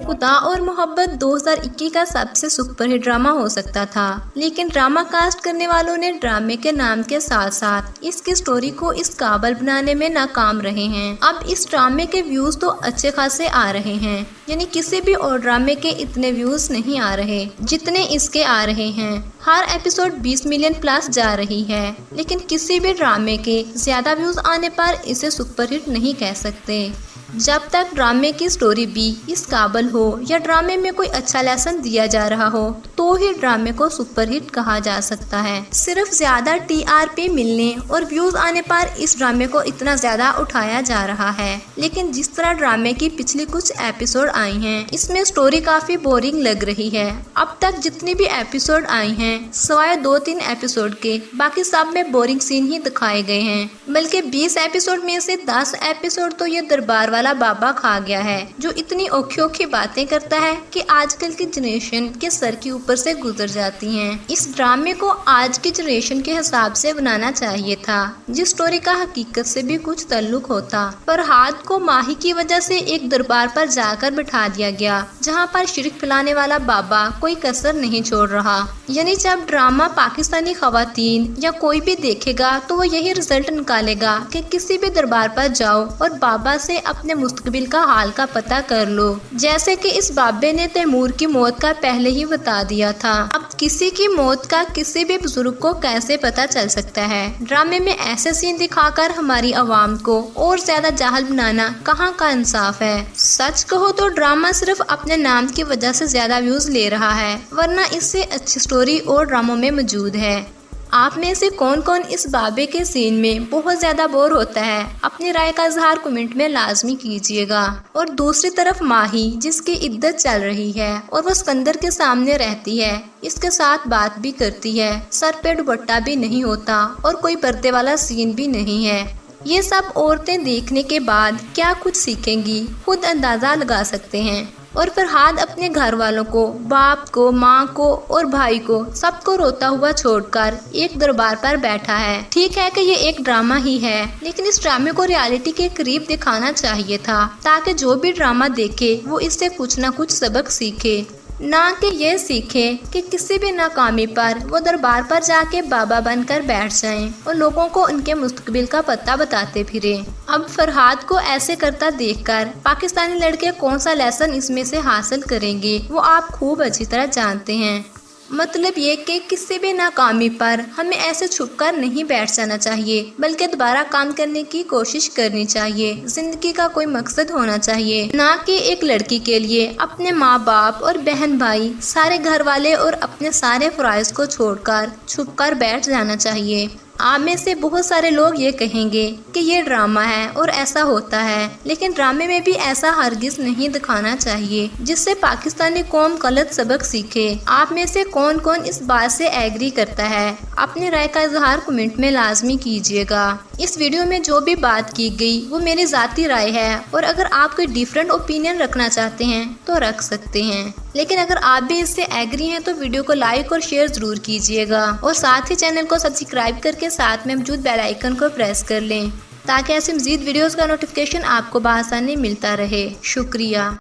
खुदा और मोहब्बत 2021 का सबसे सुपरहिट ड्रामा हो सकता था, लेकिन ड्रामा कास्ट करने वालों ने ड्रामे के नाम के साथ साथ इसकी स्टोरी को इस काबिल बनाने में नाकाम रहे हैं। अब इस ड्रामे के व्यूज तो अच्छे खासे आ रहे हैं, यानी किसी भी और ड्रामे के इतने व्यूज नहीं आ रहे जितने इसके आ रहे हैं। हर एपिसोड 20 मिलियन प्लस जा रही है, लेकिन किसी भी ड्रामे के ज्यादा व्यूज आने पर इसे सुपरहिट नहीं कह सकते। जब तक ड्रामे की स्टोरी भी इस काबिल हो या ड्रामे में कोई अच्छा लेसन दिया जा रहा हो तो ही ड्रामे को सुपरहिट कहा जा सकता है। सिर्फ ज्यादा टीआरपी मिलने और व्यूज आने पर इस ड्रामे को इतना ज्यादा उठाया जा रहा है, लेकिन जिस तरह ड्रामे की पिछली कुछ एपिसोड आई हैं, इसमें स्टोरी काफी बोरिंग लग रही है। अब तक जितनी भी एपिसोड आई हैं, सिवाय 2-3 एपिसोड के, बाकी सब में बोरिंग सीन ही दिखाए गए हैं। बल्कि 20 एपिसोड में से 10 एपिसोड तो ये दरबार वाला बाबा खा गया है, जो इतनी औखी औखी बातें करता है कि आजकल की जनरेशन के सर के ऊपर से गुजर जाती हैं। इस ड्रामे को आज की जनरेशन के हिसाब से बनाना चाहिए था, जिस स्टोरी का हकीकत से भी कुछ ताल्लुक होता। पर हाथ को माही की वजह से एक दरबार पर जाकर बिठा दिया गया, जहां पर शिरक फैलाने वाला बाबा कोई कसर नहीं छोड़ रहा। यानी जब ड्रामा पाकिस्तानी खवातीन या कोई भी देखेगा तो वो यही रिजल्ट निकालेगा कि किसी भी दरबार पर जाओ और बाबा से अपने मुस्तकबिल का हाल का पता कर लो, जैसे कि इस बाबे ने तैमूर की मौत का पहले ही बता दिया था। अब किसी की मौत का किसी भी बुजुर्ग को कैसे पता चल सकता है? ड्रामे में ऐसे सीन दिखाकर हमारी आवाम को और ज्यादा जाहल बनाना कहाँ का इंसाफ है? सच कहो तो ड्रामा सिर्फ अपने नाम की वजह से ज्यादा व्यूज ले रहा है, वरना इससे अच्छी स्टोरी और ड्रामों में मौजूद है। आप में से कौन कौन इस बाबे के सीन में बहुत ज्यादा बोर होता है? अपनी राय का इजहार कमेंट में लाजमी कीजिएगा। और दूसरी तरफ माही, जिसकी इद्दत चल रही है और वो सिकंदर के सामने रहती है, इसके साथ बात भी करती है, सर पे दुपट्टा भी नहीं होता और कोई पर्दे वाला सीन भी नहीं है। ये सब औरतें देखने के बाद क्या कुछ सीखेंगी, खुद अंदाजा लगा सकते हैं। और फरहाद अपने घर वालों को, बाप को, माँ को और भाई को, सबको रोता हुआ छोड़कर एक दरबार पर बैठा है। ठीक है कि ये एक ड्रामा ही है, लेकिन इस ड्रामे को रियलिटी के करीब दिखाना चाहिए था, ताकि जो भी ड्रामा देखे वो इससे कुछ न कुछ सबक सीखे, ना कि ये सीखे कि किसी भी नाकामी पर वो दरबार पर जाके बाबा बनकर बैठ जाएं और लोगों को उनके मुस्तकबिल का पता बताते फिरे। अब फरहाद को ऐसे करता देखकर पाकिस्तानी लड़के कौन सा लेसन इसमें से हासिल करेंगे, वो आप खूब अच्छी तरह जानते हैं। मतलब ये कि किसी भी नाकामी पर हमें ऐसे छुपकर नहीं बैठ जाना चाहिए, बल्कि दोबारा काम करने की कोशिश करनी चाहिए। जिंदगी का कोई मकसद होना चाहिए, ना कि एक लड़की के लिए अपने माँ बाप और बहन भाई, सारे घर वाले और अपने सारे फराइज को छोड़कर छुपकर बैठ जाना चाहिए। आप में से बहुत सारे लोग ये कहेंगे कि ये ड्रामा है और ऐसा होता है, लेकिन ड्रामे में भी ऐसा हरगिज नहीं दिखाना चाहिए जिससे पाकिस्तानी कौम गलत सबक सीखे। आप में से कौन कौन इस बात से एग्री करता है? अपनी राय का इजहार कमेंट में लाजमी कीजिएगा। इस वीडियो में जो भी बात की गई वो मेरी ज़ाती राय है, और अगर आप कोई डिफरेंट ओपिनियन रखना चाहते हैं तो रख सकते हैं, लेकिन अगर आप भी इससे एग्री हैं तो वीडियो को लाइक और शेयर जरूर कीजिएगा, और साथ ही चैनल को सब्सक्राइब करके साथ में मौजूद बेल आइकन को प्रेस कर लें, ताकि ऐसी मजीद वीडियोस का नोटिफिकेशन आपको बआसानी मिलता रहे। शुक्रिया।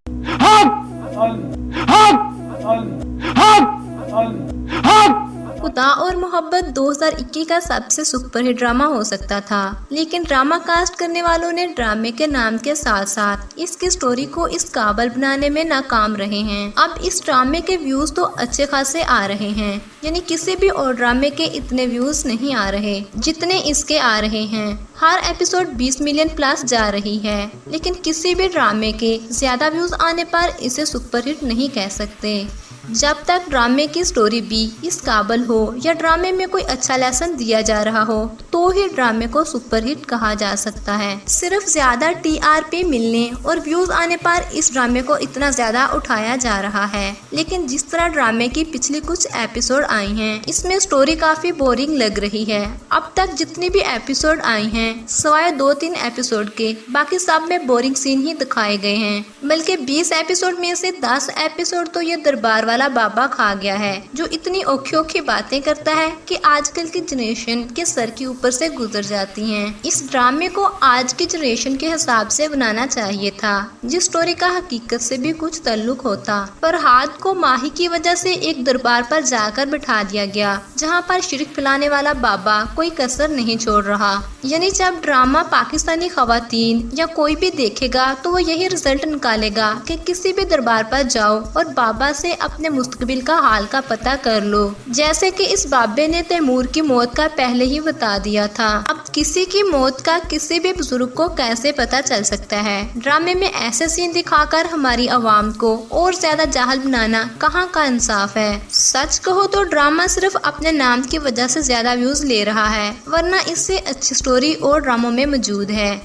खुदा और मोहब्बत 2021 का सबसे सुपरहिट ड्रामा हो सकता था, लेकिन ड्रामा कास्ट करने वालों ने ड्रामे के नाम के साथ साथ इसकी स्टोरी को इस काबिल बनाने में नाकाम रहे हैं। अब इस ड्रामे के व्यूज तो अच्छे खासे आ रहे हैं, यानी किसी भी और ड्रामे के इतने व्यूज नहीं आ रहे जितने इसके आ रहे हैं। हर एपिसोड 20 मिलियन प्लस जा रही है, लेकिन किसी भी ड्रामे के ज्यादा व्यूज आने पर इसे सुपरहिट नहीं कह सकते। जब तक ड्रामे की स्टोरी भी इस काबिल हो या ड्रामे में कोई अच्छा लेसन दिया जा रहा हो तो ही ड्रामे को सुपरहिट कहा जा सकता है। सिर्फ ज्यादा टीआरपी मिलने और व्यूज आने पर इस ड्रामे को इतना ज्यादा उठाया जा रहा है, लेकिन जिस तरह ड्रामे की पिछली कुछ एपिसोड आई हैं, इसमें स्टोरी काफी बोरिंग लग रही है। अब तक जितनी भी एपिसोड आई हैं, सिवाय 2-3 एपिसोड के, बाकी सब में बोरिंग सीन ही दिखाए गए हैं। बल्कि 20 एपिसोड में से 10 एपिसोड तो ये दरबार वाला बाबा खा गया है, जो इतनी औखी औखी बातें करता है कि आजकल की जनरेशन के सर के ऊपर से गुजर जाती हैं। इस ड्रामे को आज की जनरेशन के हिसाब से बनाना चाहिए था, जिस स्टोरी का हकीकत से भी कुछ ताल्लुक होता। फरहाद को माही की वजह से एक दरबार पर जाकर बिठा दिया गया, जहां पर शिरक फैलाने वाला बाबा कोई कसर नहीं छोड़ रहा। यानी जब ड्रामा पाकिस्तानी खवातीन या कोई भी देखेगा तो वो यही रिजल्ट निकालेगा कि किसी भी दरबार पर जाओ और बाबा से अपने मुस्तकबिल का हाल का पता कर लो, जैसे कि इस बाबे ने तैमूर की मौत का पहले ही बता दिया था। अब किसी की मौत का किसी भी बुजुर्ग को कैसे पता चल सकता है? ड्रामे में ऐसे सीन दिखाकर हमारी आवाम को और ज्यादा जाहल बनाना कहाँ का इंसाफ है। सच कहो तो ड्रामा सिर्फ अपने नाम की वजह से ज्यादा व्यूज ले रहा है, वरना इससे अच्छी स्टोरी और ड्रामों में मौजूद है।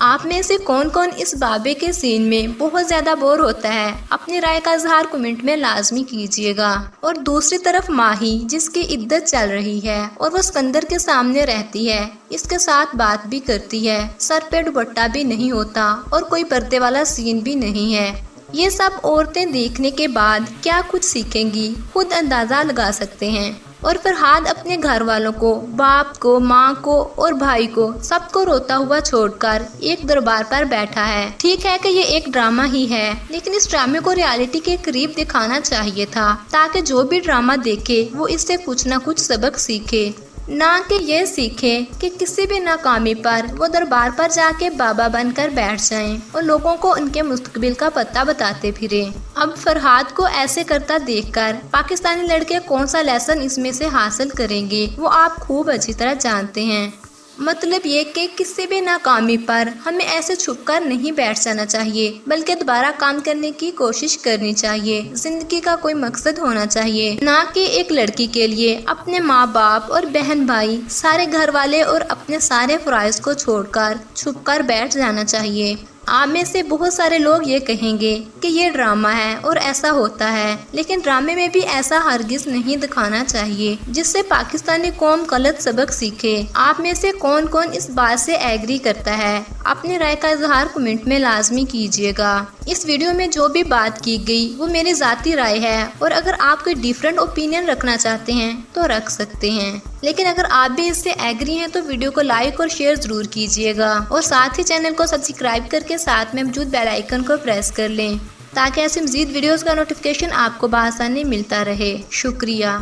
आप में से कौन कौन इस बाबे के सीन में बहुत ज्यादा बोर होता है? अपनी राय का इजहार कमेंट में लाजमी कीजिएगा। और दूसरी तरफ माही, जिसकी इद्दत चल रही है और वो सिकंदर के सामने रहती है, इसके साथ बात भी करती है, सर पे दुपट्टा भी नहीं होता और कोई पर्दे वाला सीन भी नहीं है। ये सब औरतें देखने के बाद क्या कुछ सीखेंगी, खुद अंदाजा लगा सकते हैं। और फरहाद अपने घर वालों को, बाप को, माँ को और भाई को, सबको रोता हुआ छोड़कर एक दरबार पर बैठा है। ठीक है कि ये एक ड्रामा ही है, लेकिन इस ड्रामे को रियलिटी के करीब दिखाना चाहिए था, ताकि जो भी ड्रामा देखे वो इससे कुछ न कुछ सबक सीखे, ना कि ये सीखे कि किसी भी नाकामी पर वो दरबार पर जाके बाबा बनकर बैठ जाएं और लोगों को उनके मुस्तकबिल का पता बताते फिरे। अब फरहाद को ऐसे करता देखकर पाकिस्तानी लड़के कौन सा लेसन इसमें से हासिल करेंगे, वो आप खूब अच्छी तरह जानते हैं। मतलब ये कि किसी भी नाकामी पर हमें ऐसे छुपकर नहीं बैठ जाना चाहिए, बल्कि दोबारा काम करने की कोशिश करनी चाहिए। जिंदगी का कोई मकसद होना चाहिए, ना कि एक लड़की के लिए अपने माँ बाप और बहन भाई, सारे घर वाले और अपने सारे फराइज को छोड़कर छुपकर बैठ जाना चाहिए। आप में से बहुत सारे लोग ये कहेंगे कि ये ड्रामा है और ऐसा होता है, लेकिन ड्रामे में भी ऐसा हरगिज नहीं दिखाना चाहिए जिससे पाकिस्तानी कौम गलत सबक सीखे। आप में से कौन कौन इस बात से एग्री करता है? अपनी राय का इजहार कमेंट में लाजमी कीजिएगा। इस वीडियो में जो भी बात की गई वो मेरी ज़ाती राय है, और अगर आप कोई डिफरेंट ओपिनियन रखना चाहते हैं तो रख सकते हैं, लेकिन अगर आप भी इससे एग्री हैं तो वीडियो को लाइक और शेयर जरूर कीजिएगा, और साथ ही चैनल को सब्सक्राइब करके साथ में मौजूद बेल आइकन को प्रेस कर लें, ताकि ऐसे मज़ीद वीडियोस का नोटिफिकेशन आपको बआसानी मिलता रहे। शुक्रिया।